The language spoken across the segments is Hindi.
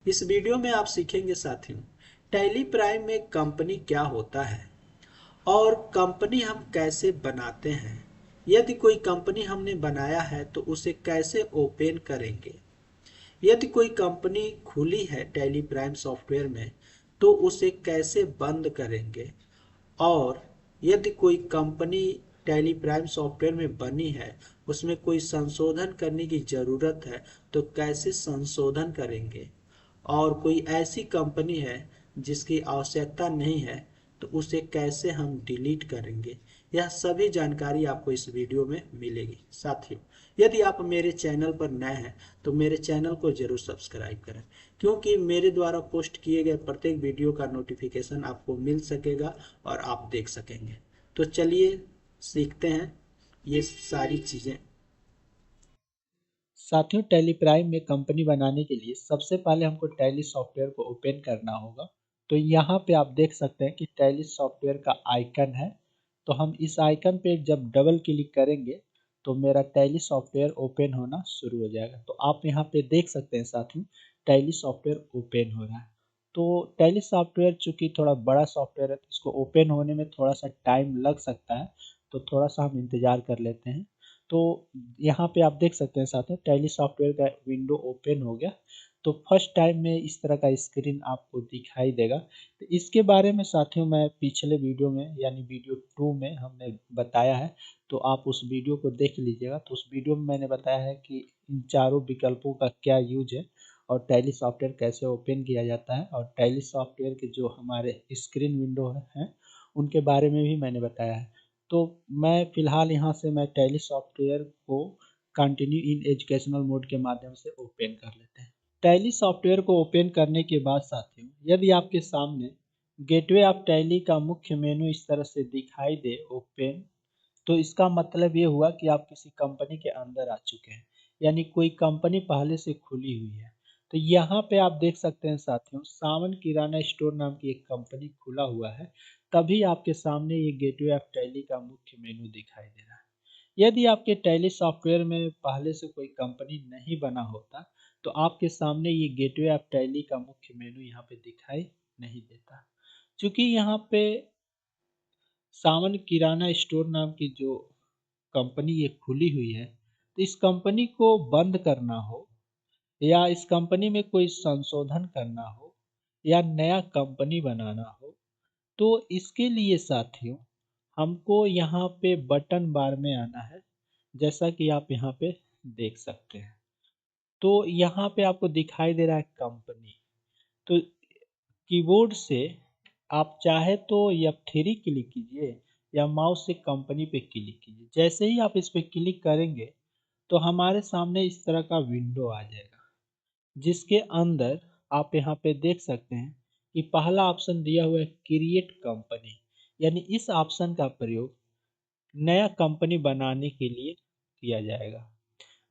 इस वीडियो में आप सीखेंगे साथियों, टैली प्राइम में कंपनी क्या होता है और कंपनी हम कैसे बनाते हैं। यदि कोई कंपनी हमने बनाया है तो उसे कैसे ओपन करेंगे। यदि कोई कंपनी खुली है टैली प्राइम सॉफ्टवेयर में तो उसे कैसे बंद करेंगे। और यदि कोई कंपनी टैली प्राइम सॉफ्टवेयर में बनी है, उसमें कोई संशोधन करने की ज़रूरत है तो कैसे संशोधन करेंगे। और कोई ऐसी कंपनी है जिसकी आवश्यकता नहीं है तो उसे कैसे हम डिलीट करेंगे। यह सभी जानकारी आपको इस वीडियो में मिलेगी। साथियों, यदि आप मेरे चैनल पर नए हैं तो मेरे चैनल को जरूर सब्सक्राइब करें, क्योंकि मेरे द्वारा पोस्ट किए गए प्रत्येक वीडियो का नोटिफिकेशन आपको मिल सकेगा और आप देख सकेंगे। तो चलिए सीखते हैं ये सारी चीज़ें। साथियों, टैली प्राइम में कंपनी बनाने के लिए सबसे पहले हमको टैली सॉफ्टवेयर को ओपन करना होगा। तो यहाँ पे आप देख सकते हैं कि टैली सॉफ्टवेयर का आइकन है। तो हम इस आइकन पे जब डबल क्लिक करेंगे तो मेरा टैली सॉफ्टवेयर ओपन होना शुरू हो जाएगा। तो आप यहाँ पे देख सकते हैं साथियों, टैली सॉफ्टवेयर ओपन हो रहा है। तो टैली सॉफ्टवेयर चूंकि थोड़ा बड़ा सॉफ्टवेयर है तो इसको ओपन होने में थोड़ा सा टाइम लग सकता है। तो थोड़ा सा हम इंतजार कर लेते हैं। तो यहाँ पे आप देख सकते हैं साथियों, टैली सॉफ्टवेयर का विंडो ओपन हो गया। तो फर्स्ट टाइम में इस तरह का स्क्रीन आपको दिखाई देगा। तो इसके बारे में साथियों मैं पिछले वीडियो में यानी वीडियो 2 में हमने बताया है। तो आप उस वीडियो को देख लीजिएगा। तो उस वीडियो में मैंने बताया है कि इन चारों विकल्पों का क्या यूज है और टैली सॉफ्टवेयर कैसे ओपन किया जाता है और टैली सॉफ्टवेयर के जो हमारे स्क्रीन विंडो हैं उनके बारे में भी मैंने बताया है। तो मैं फिलहाल यहाँ से मैं टैली सॉफ्टवेयर को कंटिन्यू इन एजुकेशनल मोड के माध्यम से ओपन कर लेते हैं। टैली सॉफ्टवेयर को ओपन करने के बाद साथियों, यदि आपके सामने गेटवे ऑफ टैली का मुख्य मेनू इस तरह से दिखाई दे ओपन, तो इसका मतलब ये हुआ कि आप किसी कंपनी के अंदर आ चुके हैं, यानी कोई कंपनी पहले से खुली हुई है। तो यहाँ पे आप देख सकते हैं साथियों, सावन किराना स्टोर नाम की एक कंपनी खुला हुआ है। तभी आपके सामने ये गेटवे ऑफ टैली का मुख्य मेनू दिखाई दे रहा है। यदि आपके टैली सॉफ्टवेयर में पहले से कोई कंपनी नहीं बना होता तो आपके सामने ये गेटवे ऑफ टैली का मुख्य मेनू यहाँ पे दिखाई नहीं देता। क्योंकि यहाँ पे सावन किराना स्टोर नाम की जो कंपनी ये खुली हुई है, तो इस कंपनी को बंद करना हो या इस कंपनी में कोई संशोधन करना हो या नया कंपनी बनाना हो, तो इसके लिए साथियों हमको यहाँ पे बटन बार में आना है, जैसा कि आप यहाँ पे देख सकते हैं। तो यहाँ पे आपको दिखाई दे रहा है कंपनी। तो कीबोर्ड से आप चाहे तो F3 क्लिक कीजिए या माउस से कंपनी पे क्लिक कीजिए। जैसे ही आप इस पे क्लिक करेंगे तो हमारे सामने इस तरह का विंडो आ जाएगा, जिसके अंदर आप यहाँ पे देख सकते हैं कि पहला ऑप्शन दिया हुआ है क्रिएट कंपनी, यानी इस ऑप्शन का प्रयोग नया कंपनी बनाने के लिए किया जाएगा।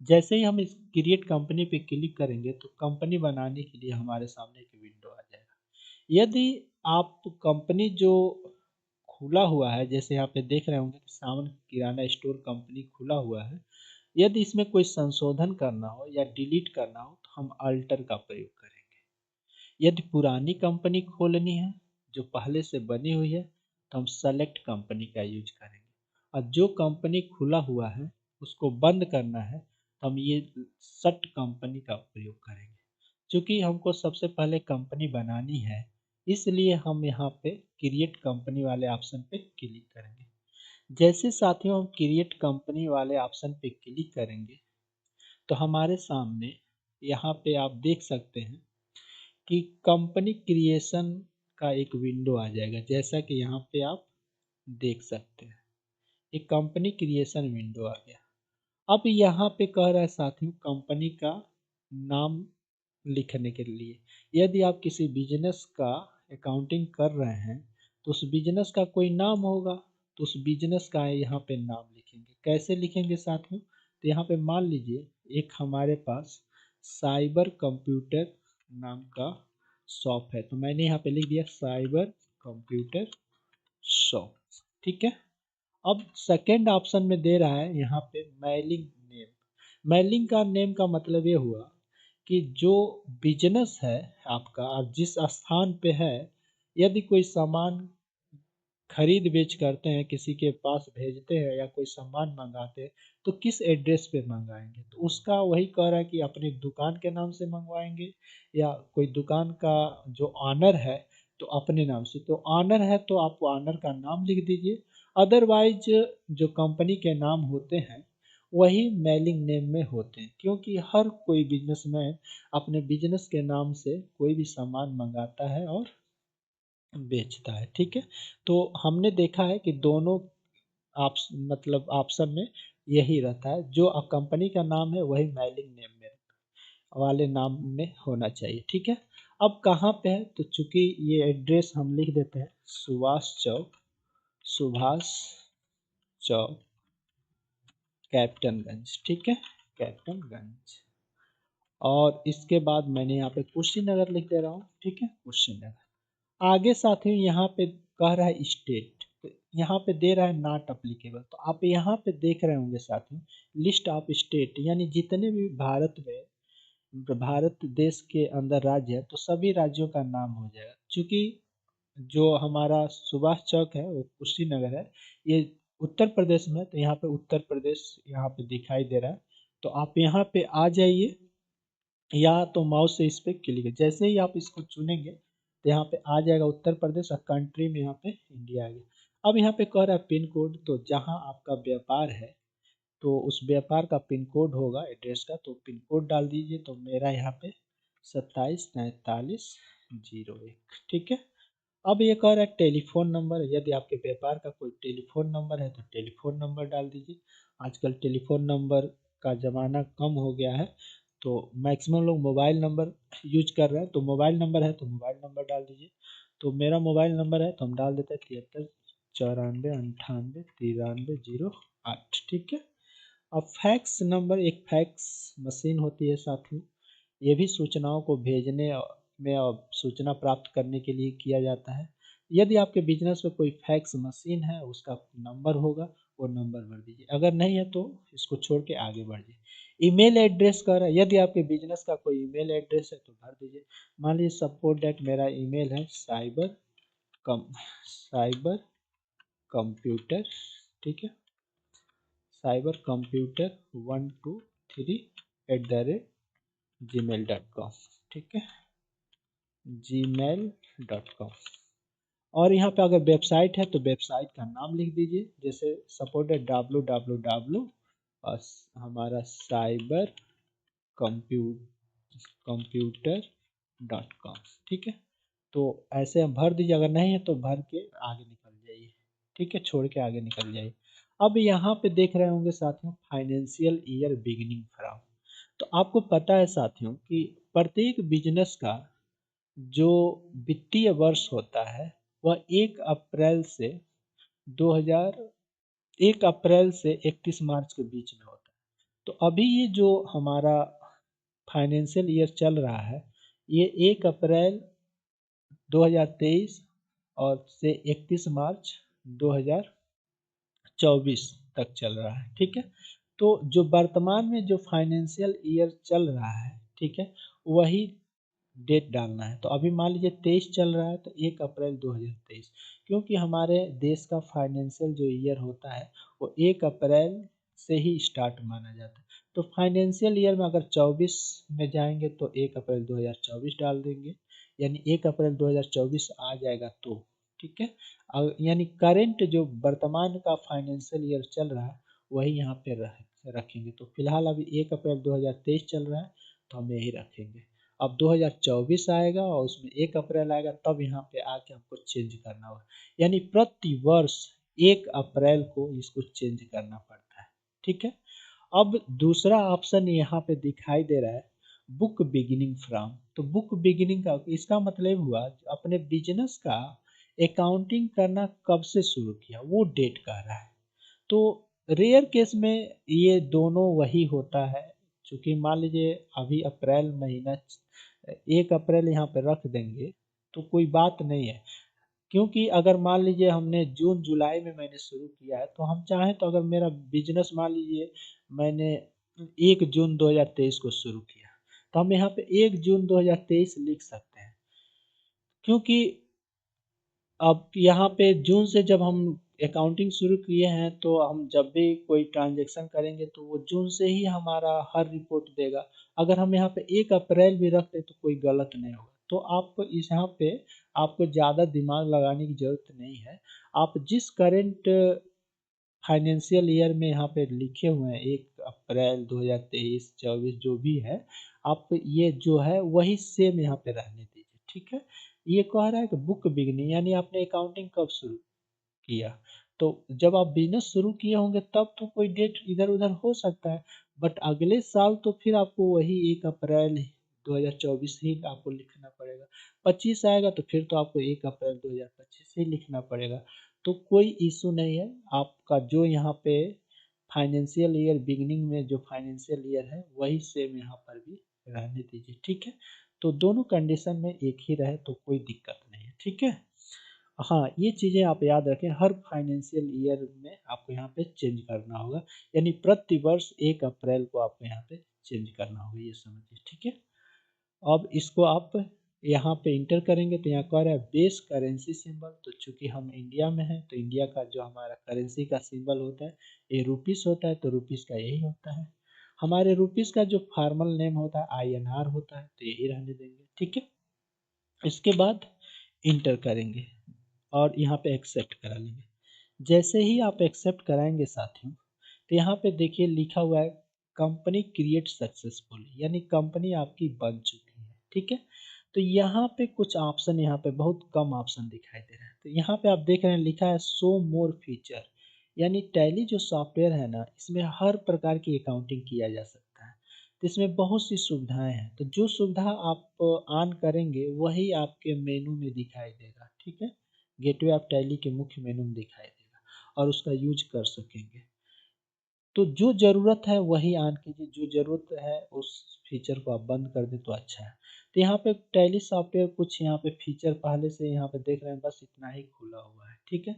जैसे ही हम इस क्रिएट कंपनी पे क्लिक करेंगे तो कंपनी बनाने के लिए हमारे सामने एक विंडो आ जाएगा। यदि आप कंपनी जो खुला हुआ है, जैसे यहाँ पे देख रहे होंगे कि सावन किराना स्टोर कंपनी खुला हुआ है, यदि इसमें कोई संशोधन करना हो या डिलीट करना हो तो हम अल्टर का प्रयोग करेंगे। यदि पुरानी कंपनी खोलनी है जो पहले से बनी हुई है तो हम सेलेक्ट कंपनी का यूज करेंगे। और जो कंपनी खुला हुआ है उसको बंद करना है तो हम ये सट कंपनी का प्रयोग करेंगे। क्योंकि हमको सबसे पहले कंपनी बनानी है, इसलिए हम यहाँ पे क्रिएट कंपनी वाले ऑप्शन पे क्लिक करेंगे। जैसे साथियों हम क्रिएट कंपनी वाले ऑप्शन पे क्लिक करेंगे तो हमारे सामने यहाँ पे आप देख सकते हैं कि कंपनी क्रिएशन का एक विंडो आ जाएगा, जैसा कि यहाँ पे आप देख सकते हैं एक कंपनी क्रिएशन विंडो आ गया। अब यहाँ पे कह रहा है साथियों कंपनी का नाम लिखने के लिए। यदि आप किसी बिजनेस का अकाउंटिंग कर रहे हैं तो उस बिजनेस का कोई नाम होगा, तो उस बिजनेस का यहाँ पे नाम लिखेंगे। कैसे लिखेंगे साथियों, तो यहाँ पे मान लीजिए एक हमारे पास साइबर कंप्यूटर नाम का शॉप है, तो मैंने यहाँ पे लिख दिया साइबर कंप्यूटर शॉप। ठीक है। अब सेकेंड ऑप्शन में दे रहा है यहाँ पे मेलिंग नेम। मेलिंग का नेम का मतलब ये हुआ कि जो बिजनेस है आपका और जिस स्थान पे है, यदि कोई सामान खरीद बेच करते हैं, किसी के पास भेजते हैं या कोई सामान मंगाते हैं, तो किस एड्रेस पे मंगाएंगे? तो उसका वही कह रहा है कि अपनी दुकान के नाम से मंगवाएंगे या कोई दुकान का जो ऑनर है तो अपने नाम से। तो ऑनर है तो आप ऑनर का नाम लिख दीजिए, अदरवाइज जो कंपनी के नाम होते हैं वही मेलिंग नेम में होते हैं, क्योंकि हर कोई बिजनेसमैन अपने बिजनेस के नाम से कोई भी सामान मंगाता है और बेचता है। ठीक है, तो हमने देखा है कि दोनों आप मतलब ऑप्शन में यही रहता है, जो कंपनी का नाम है वही मेलिंग नेम में वाले नाम में होना चाहिए। ठीक है, अब कहाँ पे है, तो चूंकि ये एड्रेस हम लिख देते हैं सुभाष चौक कैप्टनगंज। ठीक है, कैप्टनगंज। और इसके बाद मैंने यहाँ पे कुशीनगर लिख दे रहा हूँ। ठीक है, कुशीनगर। आगे साथियों यहाँ पे कह रहा है स्टेट, तो यहाँ पे दे रहा है नॉट अप्लीकेबल। तो आप यहाँ पे देख रहे होंगे साथियों लिस्ट ऑफ स्टेट, यानी जितने भी भारत देश के अंदर राज्य है तो सभी राज्यों का नाम हो जाएगा। क्योंकि जो हमारा सुभाष चौक है वो कुशीनगर है, ये उत्तर प्रदेश में है, तो यहाँ पे उत्तर प्रदेश यहाँ पे दिखाई दे रहा है। तो आप यहाँ पे आ जाइए या तो माउस से इस पे क्लिक, जैसे ही आप इसको चुनेंगे तो यहाँ पे आ जाएगा उत्तर प्रदेश और कंट्री में यहाँ पे इंडिया आ गया। अब यहाँ पे कह रहा है पिन कोड, तो जहाँ आपका व्यापार है तो उस व्यापार का पिन कोड होगा एड्रेस का, तो पिन कोड डाल दीजिए। तो मेरा यहाँ पे 27 43 01। ठीक है, अब ये कह रहा है टेलीफोन नंबर, यदि आपके व्यापार का कोई टेलीफोन नंबर है तो टेलीफोन नंबर डाल दीजिए। आजकल टेलीफोन नंबर का ज़माना कम हो गया है, तो मैक्सिमम लोग मोबाइल नंबर यूज कर रहे हैं, तो मोबाइल नंबर है तो मोबाइल नंबर डाल दीजिए। तो मेरा मोबाइल नंबर है तो हम डाल देते हैं 73 94 98 93 08। ठीक है, अब फैक्स नंबर, एक फैक्स मशीन होती है साथियों, ये भी सूचनाओं को भेजने में और सूचना प्राप्त करने के लिए किया जाता है। यदि आपके बिजनेस में कोई फैक्स मशीन है उसका नंबर होगा, वो नंबर भर दीजिए। अगर नहीं है तो इसको छोड़ के आगे बढ़िए। ईमेल एड्रेस का है, यदि आपके बिजनेस का कोई ईमेल एड्रेस है तो भर दीजिए। मान लीजिए सपोर्ट डेट मेरा ईमेल है साइबर कंप्यूटर। ठीक है, साइबर कंप्यूटर 123@gmail.com। ठीक है, gmail.com। और यहाँ पे अगर वेबसाइट है तो वेबसाइट का नाम लिख दीजिए, जैसे सपोर्ट है www और हमारा साइबर कंप्यूटर.com। ठीक है, तो ऐसे हम भर दीजिए, अगर नहीं है तो भर के आगे निकल जाइए। ठीक है, छोड़ के आगे निकल जाइए। अब यहाँ पे देख रहे होंगे साथियों फाइनेंशियल ईयर बिगिनिंग फ्रॉम। तो आपको पता है साथियों कि प्रत्येक बिजनेस का जो वित्तीय वर्ष होता है वह 1 अप्रैल से 31 मार्च के बीच में होता है। तो अभी ये जो हमारा फाइनेंशियल ईयर चल रहा है ये 1 अप्रैल 2023 और से 31 मार्च 2024 तक चल रहा है। ठीक है, तो जो वर्तमान में जो फाइनेंशियल ईयर चल रहा है, ठीक है, वही डेट डालना है। तो अभी मान लीजिए 23 चल रहा है तो 1 अप्रैल 2023, क्योंकि हमारे देश का फाइनेंशियल जो ईयर होता है वो 1 अप्रैल से ही स्टार्ट माना जाता है। तो फाइनेंशियल ईयर में अगर 24 में जाएंगे तो 1 अप्रैल 2024 डाल देंगे, यानी 1 अप्रैल 2024 आ जाएगा तो। ठीक है, यानी करेंट जो वर्तमान का फाइनेंशियल ईयर चल रहा है वही यहाँ पे रखेंगे। तो फिलहाल अभी 1 अप्रैल 2023 चल रहा है तो हम यही रखेंगे। अब 2024 आएगा और उसमें 1 अप्रैल आएगा, तब यहाँ पे आके हमको चेंज करना होगा, यानी प्रति वर्ष 1 अप्रैल को इसको चेंज करना पड़ता है। ठीक है, अब दूसरा ऑप्शन यहाँ पे दिखाई दे रहा है बुक बिगिनिंग फ्रॉम। तो बुक बिगिनिंग का इसका मतलब हुआ अपने बिजनेस का अकाउंटिंग करना कब से शुरू किया वो डेट कह रहा है। तो रेयर केस में ये दोनों वही होता है, क्योंकि मान लीजिए अभी अप्रैल महीना 1 अप्रैल यहाँ पे रख देंगे तो कोई बात नहीं है, क्योंकि अगर मान लीजिए हमने जून जुलाई में मैंने शुरू किया है तो हम चाहें तो अगर मेरा बिजनेस मान लीजिए मैंने 1 जून 2023 को शुरू किया तो हम यहाँ पे 1 जून 2023 लिख सकते हैं, क्योंकि अब यहाँ पे जून से जब हम अकाउंटिंग शुरू किए हैं तो हम जब भी कोई ट्रांजैक्शन करेंगे तो वो जून से ही हमारा हर रिपोर्ट देगा। अगर हम यहाँ पे 1 अप्रैल भी रखते तो कोई गलत नहीं होगा। तो आप इस यहाँ पे आपको ज़्यादा दिमाग लगाने की ज़रूरत नहीं है। आप जिस करेंट फाइनेंशियल ईयर में यहाँ पे लिखे हुए हैं 1 अप्रैल 2023 24 जो भी है, आप ये जो है वही सेम यहाँ पे रहने दीजिए, ठीक है। ये कह रहा है कि बुक बिगनिंग, यानी आपने अकाउंटिंग कब शुरू किया। तो जब आप बिजनेस शुरू किए होंगे तब तो कोई डेट इधर उधर हो सकता है, बट अगले साल तो फिर आपको वही 1 अप्रैल 2024 ही आपको लिखना पड़ेगा। 25 आएगा तो फिर तो आपको 1 अप्रैल 2025 ही लिखना पड़ेगा। तो कोई इशू नहीं है, आपका जो यहाँ पे फाइनेंशियल ईयर बिगिनिंग में जो फाइनेंशियल ईयर है वही सेम यहाँ पर भी रहने दीजिए, ठीक है। तो दोनों कंडीशन में एक ही रहे तो कोई दिक्कत नहीं है, ठीक है। हाँ, ये चीज़ें आप याद रखें, हर फाइनेंशियल ईयर में आपको यहाँ पे चेंज करना होगा, यानी प्रति वर्ष 1 अप्रैल को आपको यहाँ पे चेंज करना होगा, ये समझिए, ठीक है। अब इसको आप यहाँ पे इंटर करेंगे तो यहाँ कह रहा है बेस करेंसी सिंबल। तो चूंकि हम इंडिया में हैं तो इंडिया का जो हमारा करेंसी का सिंबल होता है ये रुपीस होता है, तो रुपीस का यही होता है। हमारे रुपीस का जो फॉर्मल नेम होता है INR होता है, तो यही रहने देंगे, ठीक है। इसके बाद इंटर करेंगे और यहाँ पे एक्सेप्ट करा लेंगे। जैसे ही आप एक्सेप्ट कराएंगे साथियों, तो यहाँ पे देखिए लिखा हुआ है कंपनी क्रिएट सक्सेसफुली, यानी कंपनी आपकी बन चुकी है, ठीक है। तो यहाँ पे कुछ ऑप्शन, यहाँ पे बहुत कम ऑप्शन दिखाई दे रहा है। तो यहाँ पे आप देख रहे हैं लिखा है शो मोर फीचर, यानी टैली जो सॉफ्टवेयर है ना, इसमें हर प्रकार की अकाउंटिंग किया जा सकता है। तो इसमें बहुत सी सुविधाएं हैं, तो जो सुविधा आप ऑन करेंगे वही आपके मेनू में दिखाई देगा, ठीक है। गेटवे ऑफ टैली के मुख्य मेनू में दिखाई देगा और उसका यूज कर सकेंगे। तो जो ज़रूरत है वही ऑन कीजिए, जो ज़रूरत है उस फीचर को आप बंद कर दें तो अच्छा है। तो यहाँ पे टैली सॉफ्टवेयर कुछ यहाँ पे फीचर पहले से यहाँ पे देख रहे हैं, बस इतना ही खुला हुआ है, ठीक है।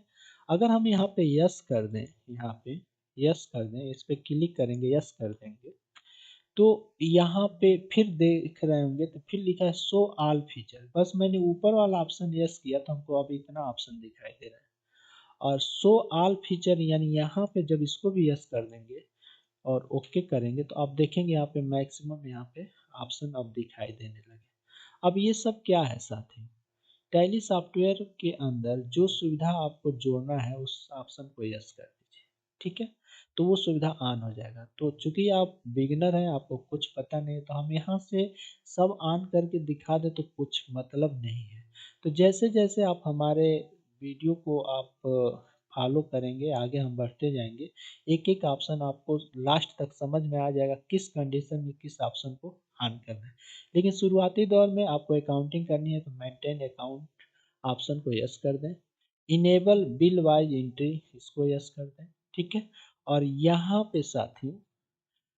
अगर हम यहाँ पे यस कर दें, यहाँ पे यस कर दें, इस पे क्लिक करेंगे, यस कर देंगे, तो यहाँ पे फिर देख रहे होंगे तो फिर लिखा है शो ऑल फीचर। बस मैंने ऊपर वाला ऑप्शन यस किया तो हमको अब इतना ऑप्शन दिखाई दे रहा है। और शो ऑल फीचर यानी यहाँ पे जब इसको भी यस कर देंगे और ओके करेंगे तो आप देखेंगे यहाँ पे मैक्सिमम यहाँ पे ऑप्शन अब दिखाई देने लगे। अब ये सब क्या है साथी, टैली सॉफ्टवेयर के अंदर जो सुविधा आपको जोड़ना है उस ऑप्शन को यस कर दीजिए, ठीक है। तो वो सुविधा ऑन हो जाएगा। तो चूंकि आप बिगिनर हैं, आपको कुछ पता नहीं है, तो हम यहाँ से सब ऑन करके दिखा दे तो कुछ मतलब नहीं है। तो जैसे जैसे आप हमारे वीडियो को आप फॉलो करेंगे, आगे हम बढ़ते जाएंगे, एक एक ऑप्शन आपको लास्ट तक समझ में आ जाएगा किस कंडीशन में किस ऑप्शन को ऑन करना है। लेकिन शुरुआती दौर में आपको अकाउंटिंग करनी है तो मेंटेन अकाउंट ऑप्शन को यस कर दें। इनेबल बिल वाइज एंट्री, इसको यस कर दें, ठीक है। और यहाँ पे साथियों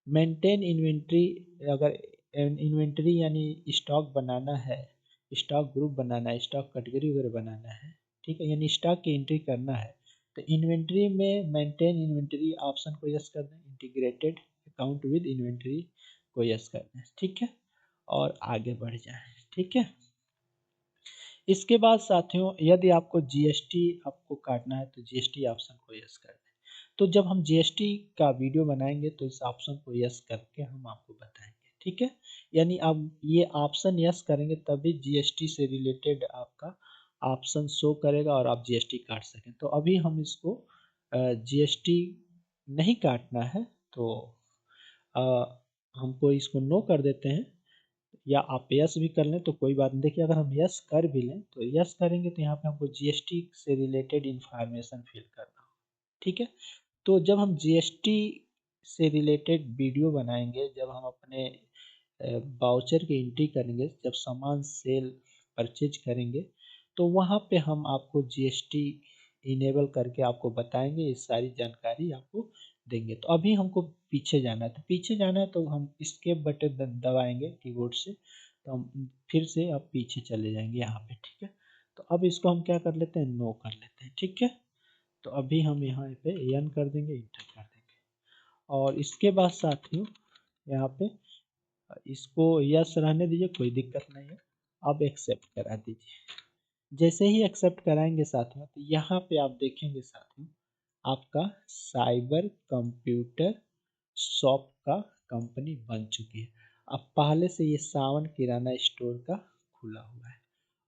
मेंटेन इन्वेंट्री, अगर इन्वेंट्री यानी स्टॉक बनाना है, स्टॉक ग्रुप बनाना है, स्टॉक कैटेगरी वगैरह बनाना है, ठीक है, यानी स्टॉक की एंट्री करना है, तो इन्वेंट्री में मेंटेन इन्वेंट्री ऑप्शन को यस कर दें। इंटीग्रेटेड अकाउंट विद इन्वेंट्री को यस कर दें, ठीक है, और आगे बढ़ जाएं, ठीक है। इसके बाद साथियों यदि आपको जीएसटी आपको काटना है तो जीएसटी ऑप्शन को यस कर दें। तो जब हम जीएसटी का वीडियो बनाएंगे तो इस ऑप्शन को यस करके हम आपको बताएंगे, ठीक है। यानी अब ये ऑप्शन यस करेंगे तभी जीएसटी से रिलेटेड आपका ऑप्शन शो करेगा और आप जीएसटी काट सकें। तो अभी हम इसको जीएसटी नहीं काटना है तो अ, हमको इसको नो कर देते हैं, या आप यस भी कर लें तो कोई बात नहीं। देखिए अगर हम यस कर भी लें तो यस करेंगे तो यहाँ पे हमको जीएसटी से रिलेटेड इंफॉर्मेशन फिल करना होगा, ठीक है। तो जब हम जीएसटी से रिलेटेड वीडियो बनाएंगे, जब हम अपने बाउचर की एंट्री करेंगे, जब सामान सेल परचेज करेंगे, तो वहाँ पे हम आपको जीएसटी इनेबल करके आपको बताएंगे, ये सारी जानकारी आपको देंगे। तो अभी हमको पीछे जाना है, तो पीछे जाना है तो हम स्केप बटन दबाएंगे कीबोर्ड से, तो हम फिर से अब पीछे चले जाएंगे यहाँ पे, ठीक है। तो अब इसको हम क्या कर लेते हैं, नो कर लेते हैं, ठीक है। तो अभी हम यहाँ पे एन कर देंगे, इंटर कर देंगे। और इसके बाद साथियों यहाँ पे इसको यस रहने दीजिए, कोई दिक्कत नहीं है। अब एक्सेप्ट करा दीजिए। जैसे ही एक्सेप्ट कराएंगे साथियों, तो यहाँ पे आप देखेंगे साथियों, आपका साइबर कंप्यूटर शॉप का कंपनी बन चुकी है। अब पहले से ये सावन किराना स्टोर का खुला हुआ है।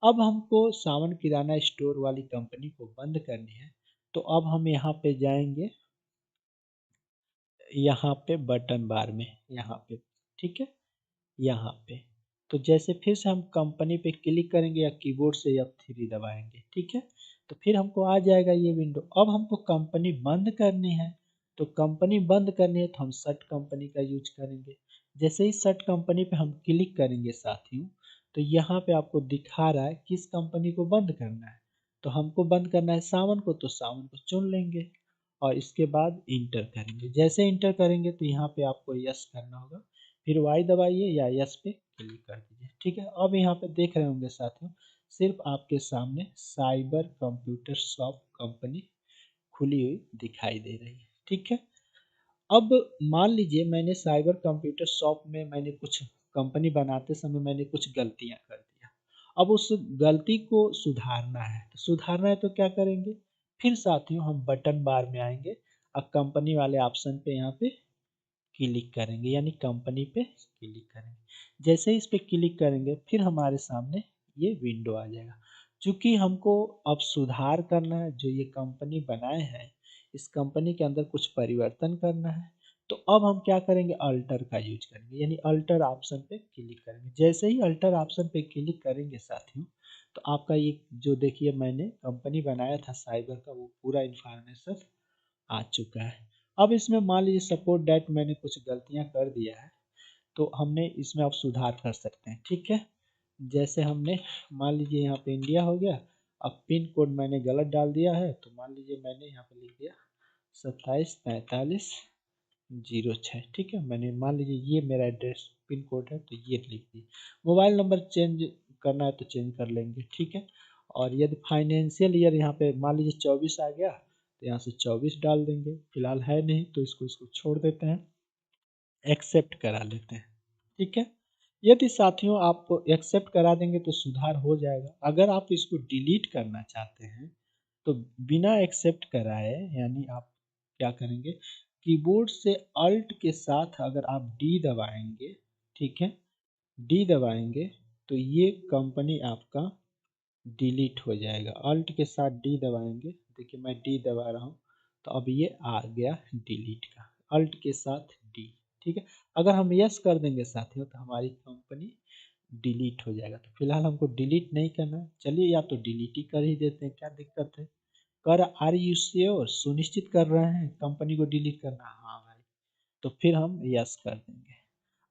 अब हमको सावन किराना स्टोर वाली कंपनी को बंद करनी है, तो अब हम यहाँ पे जाएंगे, यहाँ पे बटन बार में, यहाँ पे, ठीक है, यहाँ पे। तो जैसे फिर से हम कंपनी पे क्लिक करेंगे या कीबोर्ड से F3 दबाएंगे, ठीक है, तो फिर हमको आ जाएगा ये विंडो। अब हमको कंपनी बंद करनी है, तो कंपनी बंद करनी है तो हम सर्च कंपनी का यूज करेंगे। जैसे ही सर्च कंपनी पे हम क्लिक करेंगे साथियों, तो यहाँ पे आपको दिखा रहा है किस कंपनी को बंद करना है। तो हमको बंद करना है सावन को, तो सावन को चुन लेंगे और इसके बाद इंटर करेंगे। जैसे इंटर करेंगे तो यहाँ पे आपको यस करना होगा, फिर वाई दबाइए या यस पे क्लिक कर दीजिए, ठीक है। अब यहाँ पे देख रहे होंगे साथियों, सिर्फ आपके सामने साइबर कंप्यूटर शॉप कंपनी खुली हुई दिखाई दे रही है, ठीक है। अब मान लीजिए मैंने साइबर कंप्यूटर शॉप में मैंने कुछ कंपनी बनाते समय मैंने कुछ गलतियां कर दिया। अब उस गलती को सुधारना है, तो सुधारना है तो क्या करेंगे, फिर साथियों हम बटन बार में आएंगे और कंपनी वाले ऑप्शन पे यहाँ पे क्लिक करेंगे, यानी कंपनी पे क्लिक करेंगे। जैसे ही इस पे क्लिक करेंगे फिर हमारे सामने ये विंडो आ जाएगा। चूंकि हमको अब सुधार करना है, जो ये कंपनी बनाए हैं इस कंपनी के अंदर कुछ परिवर्तन करना है, तो अब हम क्या करेंगे, अल्टर का यूज करेंगे, यानी अल्टर ऑप्शन पे क्लिक करेंगे। जैसे ही अल्टर ऑप्शन पे क्लिक करेंगे साथियों, तो आपका ये जो देखिए मैंने कंपनी बनाया था साइबर का, वो पूरा इंफॉर्मेशन आ चुका है। अब इसमें मान लीजिए सपोज डैट मैंने कुछ गलतियां कर दिया है, तो हमने इसमें अब सुधार कर सकते हैं, ठीक है। जैसे हमने मान लीजिए यहाँ पे इंडिया हो गया, अब पिन कोड मैंने गलत डाल दिया है, तो मान लीजिए मैंने यहाँ पे लिख दिया 274506, ठीक है। मैंने मान लीजिए ये मेरा एड्रेस पिन कोड है तो ये लिख दिया। मोबाइल नंबर चेंज करना है तो चेंज कर लेंगे, ठीक है। और यदि फाइनेंशियल ईयर यहाँ पे मान लीजिए 24 आ गया, तो यहाँ से 24 डाल देंगे, फिलहाल है नहीं तो इसको इसको छोड़ देते हैं, एक्सेप्ट करा लेते हैं, ठीक है। यदि साथियों आप एक्सेप्ट करा देंगे तो सुधार हो जाएगा। अगर आप इसको डिलीट करना चाहते हैं तो बिना एक्सेप्ट कराए, यानी आप क्या करेंगे, कीबोर्ड से अल्ट के साथ अगर आप डी दबाएंगे, ठीक है, डी दबाएंगे तो ये कंपनी आपका डिलीट हो जाएगा। अल्ट के साथ डी दबाएंगे, देखिए मैं डी दबा रहा हूँ तो अब ये आ गया डिलीट का, अल्ट के साथ डी, ठीक है। अगर हम यस कर देंगे साथियों तो हमारी कंपनी डिलीट हो जाएगा। तो फिलहाल हमको डिलीट नहीं करना है, चलिए या तो डिलीट ही कर ही देते हैं, क्या दिक्कत है। कर आर यू श्योर, सुनिश्चित कर रहे हैं कंपनी को डिलीट करना, हाँ भाई, तो फिर हम यस कर देंगे।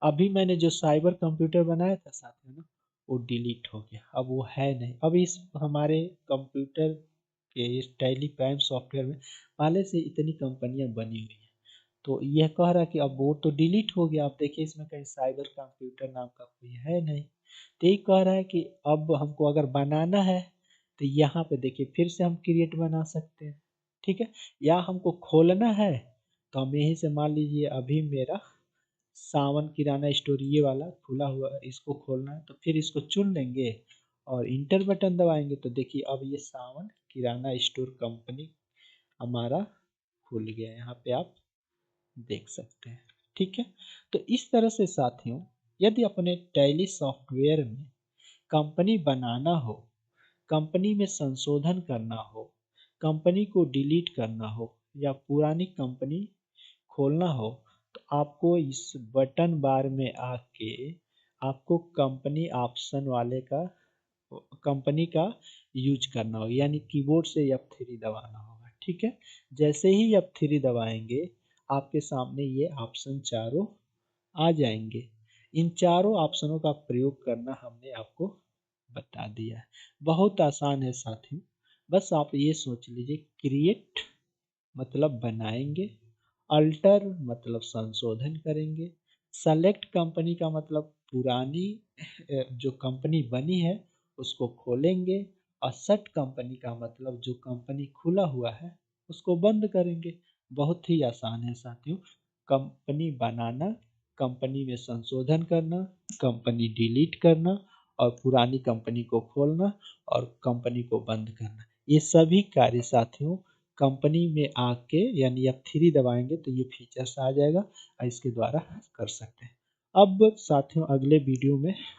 अभी मैंने जो साइबर कंप्यूटर बनाया था साथियों ना, वो डिलीट हो गया, अब वो है नहीं। अब इस हमारे कंप्यूटर के इस टैली प्राइम सॉफ्टवेयर में पहले से इतनी कंपनियां बनी हुई हैं, तो यह कह रहा है कि अब वो तो डिलीट हो गया। आप देखिए इसमें कहीं साइबर कंप्यूटर नाम का कोई है नहीं, तो यही कह रहा है कि अब हमको अगर बनाना है तो यहाँ पे देखिए फिर से हम क्रिएट बना सकते हैं, ठीक है। या हमको खोलना है तो हम यहीं से मान लीजिए अभी मेरा सावन किराना स्टोर ये वाला खुला हुआ है, इसको खोलना है तो फिर इसको चुन लेंगे और इंटर बटन दबाएंगे, तो देखिए अब ये सावन किराना स्टोर कंपनी हमारा खुल गया, यहाँ पे आप देख सकते हैं, ठीक है। तो इस तरह से साथियों, यदि अपने टैली सॉफ्टवेयर में कंपनी बनाना हो, कंपनी में संशोधन करना हो, कंपनी को डिलीट करना हो या पुरानी कंपनी खोलना हो, तो आपको इस बटन बार में आके आपको कंपनी ऑप्शन वाले का कंपनी का यूज करना होगा, यानी कीबोर्ड से F3 दबाना होगा, ठीक है। जैसे ही F3 दबाएंगे आपके सामने ये ऑप्शन चारों आ जाएंगे। इन चारों ऑप्शनों का प्रयोग करना हमने आपको बता दिया है, बहुत आसान है साथियों। बस आप ये सोच लीजिए, क्रिएट मतलब बनाएंगे, अल्टर मतलब संशोधन करेंगे, सेलेक्ट कंपनी का मतलब पुरानी जो कंपनी बनी है उसको खोलेंगे, और सेट कंपनी का मतलब जो कंपनी खुला हुआ है उसको बंद करेंगे। बहुत ही आसान है साथियों कंपनी बनाना कंपनी में संशोधन करना, कंपनी डिलीट करना और पुरानी कंपनी को खोलना और कंपनी को बंद करना। ये सभी कार्य साथियों कंपनी में आके यानी F3 दबाएंगे तो ये फीचर्स आ जाएगा और इसके द्वारा कर सकते हैं। अब साथियों अगले वीडियो में